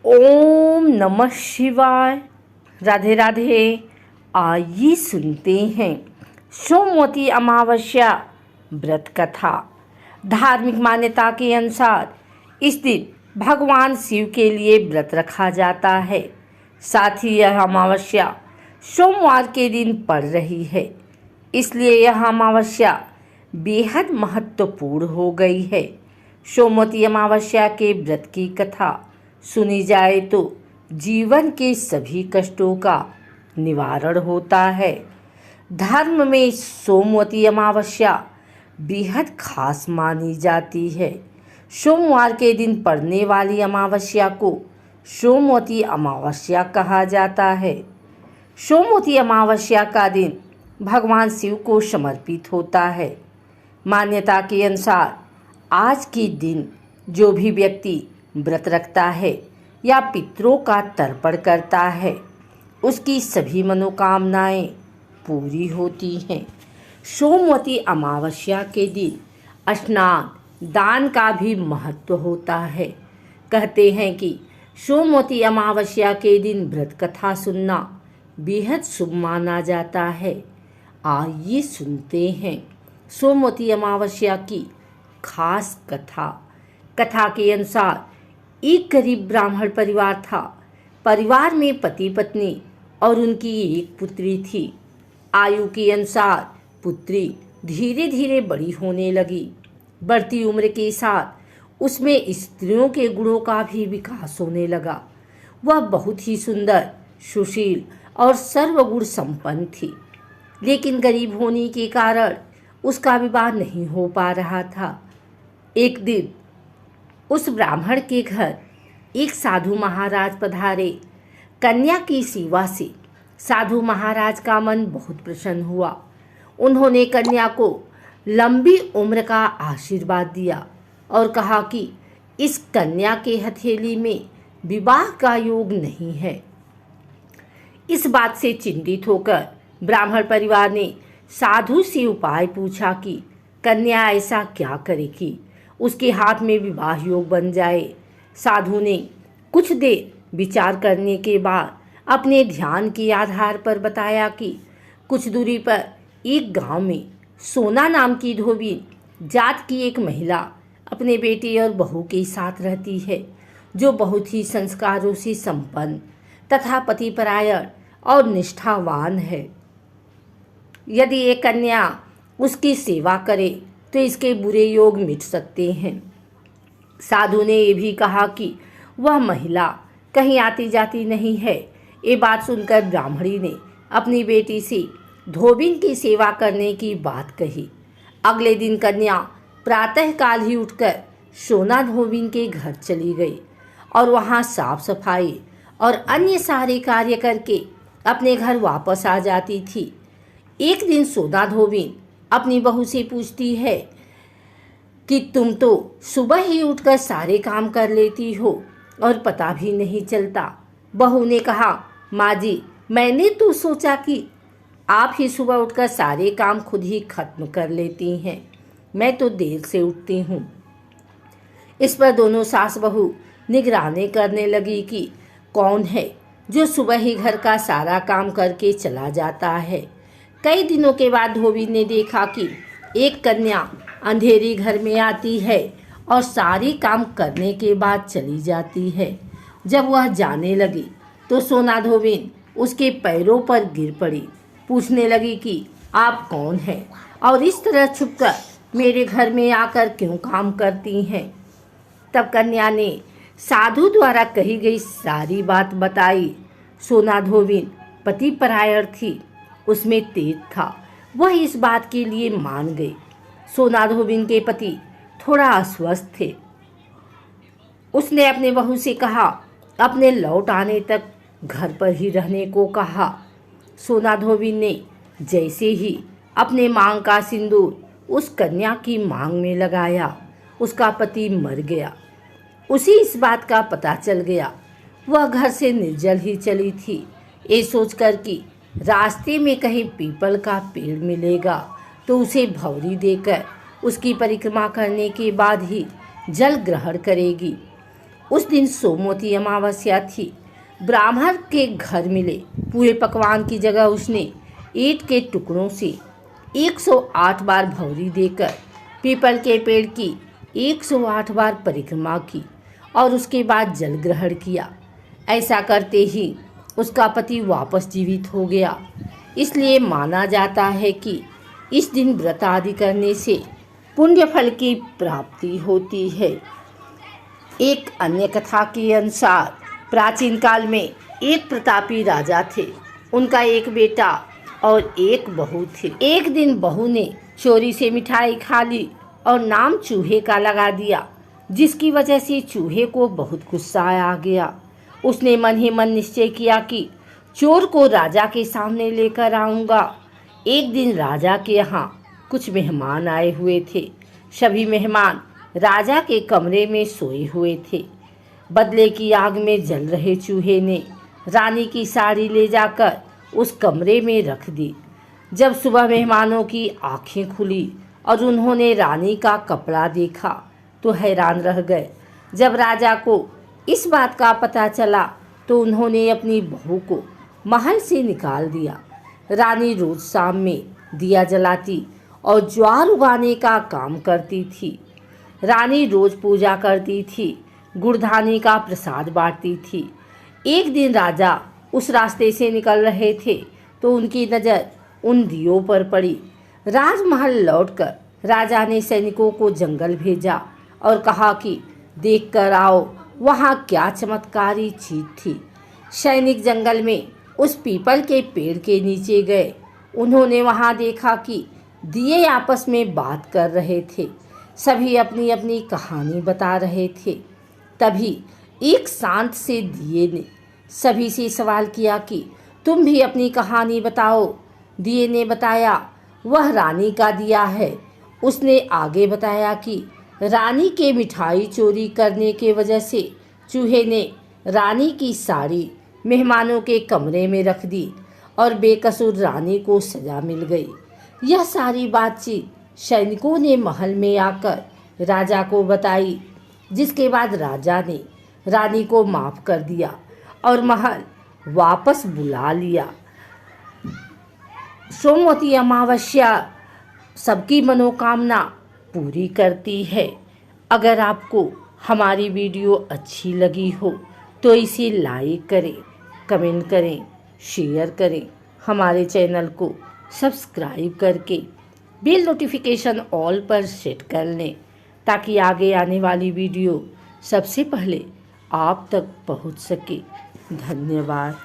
ओम नमः शिवाय। राधे राधे। आइए सुनते हैं सोमवती अमावस्या व्रत कथा। धार्मिक मान्यता के अनुसार इस दिन भगवान शिव के लिए व्रत रखा जाता है। साथ ही यह अमावस्या सोमवार के दिन पड़ रही है, इसलिए यह अमावस्या बेहद महत्वपूर्ण हो गई है। सोमवती अमावस्या के व्रत की कथा सुनी जाए तो जीवन के सभी कष्टों का निवारण होता है। धर्म में सोमवती अमावस्या बेहद खास मानी जाती है। सोमवार के दिन पड़ने वाली अमावस्या को सोमवती अमावस्या कहा जाता है। सोमवती अमावस्या का दिन भगवान शिव को समर्पित होता है। मान्यता के अनुसार आज के दिन जो भी व्यक्ति व्रत रखता है या पितरों का तर्पण करता है, उसकी सभी मनोकामनाएं पूरी होती हैं। सोमवती अमावस्या के दिन स्नान दान का भी महत्व होता है। कहते हैं कि सोमवती अमावस्या के दिन व्रत कथा सुनना बेहद शुभ माना जाता है। आइए सुनते हैं सोमवती अमावस्या की खास कथा। कथा के अनुसार एक गरीब ब्राह्मण परिवार था। परिवार में पति पत्नी और उनकी एक पुत्री थी। आयु के अनुसार पुत्री धीरे धीरे बड़ी होने लगी। बढ़ती उम्र के साथ उसमें स्त्रियों के गुणों का भी विकास होने लगा। वह बहुत ही सुंदर, सुशील और सर्वगुण संपन्न थी, लेकिन गरीब होने के कारण उसका विवाह नहीं हो पा रहा था। एक दिन उस ब्राह्मण के घर एक साधु महाराज पधारे। कन्या की सेवा से साधु महाराज का मन बहुत प्रसन्न हुआ। उन्होंने कन्या को लंबी उम्र का आशीर्वाद दिया और कहा कि इस कन्या के हथेली में विवाह का योग नहीं है। इस बात से चिंतित होकर ब्राह्मण परिवार ने साधु से उपाय पूछा कि कन्या ऐसा क्या करे कि उसके हाथ में विवाह योग बन जाए। साधु ने कुछ देर विचार करने के बाद अपने ध्यान के आधार पर बताया कि कुछ दूरी पर एक गांव में सोना नाम की धोबीन जात की एक महिला अपने बेटे और बहू के साथ रहती है, जो बहुत ही संस्कारों से संपन्न तथा पतिपरायण और निष्ठावान है। यदि एक कन्या उसकी सेवा करे तो इसके बुरे योग मिट सकते हैं। साधु ने ये भी कहा कि वह महिला कहीं आती जाती नहीं है। ये बात सुनकर ब्राह्मणी ने अपनी बेटी से धोबिन की सेवा करने की बात कही। अगले दिन कन्या प्रातःकाल ही उठकर सोना धोबिन के घर चली गई और वहाँ साफ सफाई और अन्य सारे कार्य करके अपने घर वापस आ जाती थी। एक दिन सोना धोबिन अपनी बहू से पूछती है कि तुम तो सुबह ही उठकर सारे काम कर लेती हो और पता भी नहीं चलता। बहू ने कहा, माँ जी, मैंने तो सोचा कि आप ही सुबह उठकर सारे काम खुद ही खत्म कर लेती हैं। मैं तो देर से उठती हूँ। इस पर दोनों सास बहू निगरानी करने लगी कि कौन है जो सुबह ही घर का सारा काम करके चला जाता है। कई दिनों के बाद धोबी ने देखा कि एक कन्या अंधेरी घर में आती है और सारी काम करने के बाद चली जाती है। जब वह जाने लगी तो सोना धोबिन उसके पैरों पर गिर पड़ी। पूछने लगी कि आप कौन हैं और इस तरह छुपकर मेरे घर में आकर क्यों काम करती हैं। तब कन्या ने साधु द्वारा कही गई सारी बात बताई। सोना धोबिन पतिपरायण थी, उसमें तेज था। वह इस बात के लिए मान गई। सोना धोबिन के पति थोड़ा अस्वस्थ थे। उसने अपने बहू से कहा, अपने लौट आने तक घर पर ही रहने को कहा। सोना धोबिन ने जैसे ही अपने मांग का सिंदूर उस कन्या की मांग में लगाया, उसका पति मर गया। उसी इस बात का पता चल गया। वह घर से निर्जल ही चली थी। ये सोचकर कि रास्ते में कहीं पीपल का पेड़ मिलेगा तो उसे भौरी देकर उसकी परिक्रमा करने के बाद ही जल ग्रहण करेगी। उस दिन सोमवती अमावस्या थी। ब्राह्मण के घर मिले पूरे पकवान की जगह उसने ईंट के टुकड़ों से 108 बार भौरी देकर पीपल के पेड़ की 108 बार परिक्रमा की और उसके बाद जल ग्रहण किया। ऐसा करते ही उसका पति वापस जीवित हो गया। इसलिए माना जाता है कि इस दिन व्रत आदि करने से पुण्य फल की प्राप्ति होती है। एक अन्य कथा के अनुसार प्राचीन काल में एक प्रतापी राजा थे। उनका एक बेटा और एक बहू थी। एक दिन बहू ने चोरी से मिठाई खा ली और नाम चूहे का लगा दिया, जिसकी वजह से चूहे को बहुत गुस्सा आ गया। उसने मन ही मन निश्चय किया कि चोर को राजा के सामने लेकर आऊँगा। एक दिन राजा के यहाँ कुछ मेहमान आए हुए थे। सभी मेहमान राजा के कमरे में सोए हुए थे। बदले की आग में जल रहे चूहे ने रानी की साड़ी ले जाकर उस कमरे में रख दी। जब सुबह मेहमानों की आंखें खुली और उन्होंने रानी का कपड़ा देखा तो हैरान रह गए। जब राजा को इस बात का पता चला तो उन्होंने अपनी बहू को महल से निकाल दिया। रानी रोज शाम में दिया जलाती और ज्वार उगाने का काम करती थी। रानी रोज पूजा करती थी, गुड़धानी का प्रसाद बांटती थी। एक दिन राजा उस रास्ते से निकल रहे थे तो उनकी नज़र उन दियों पर पड़ी। राजमहल लौटकर राजा ने सैनिकों को जंगल भेजा और कहा कि देख कर आओ वहाँ क्या चमत्कारी चीज थी। सैनिक जंगल में उस पीपल के पेड़ के नीचे गए। उन्होंने वहाँ देखा कि दिए आपस में बात कर रहे थे। सभी अपनी अपनी कहानी बता रहे थे। तभी एक शांत से दिए ने सभी से सवाल किया कि तुम भी अपनी कहानी बताओ। दिए ने बताया वह रानी का दिया है। उसने आगे बताया कि रानी के मिठाई चोरी करने के वजह से चूहे ने रानी की साड़ी मेहमानों के कमरे में रख दी और बेकसूर रानी को सजा मिल गई। यह सारी बातचीत सैनिकों ने महल में आकर राजा को बताई, जिसके बाद राजा ने रानी को माफ कर दिया और महल वापस बुला लिया। सोमवती अमावस्या सबकी मनोकामना पूरी करती है। अगर आपको हमारी वीडियो अच्छी लगी हो तो इसे लाइक करें, कमेंट करें, शेयर करें। हमारे चैनल को सब्सक्राइब करके बेल नोटिफिकेशन ऑल पर सेट कर लें ताकि आगे आने वाली वीडियो सबसे पहले आप तक पहुंच सके। धन्यवाद।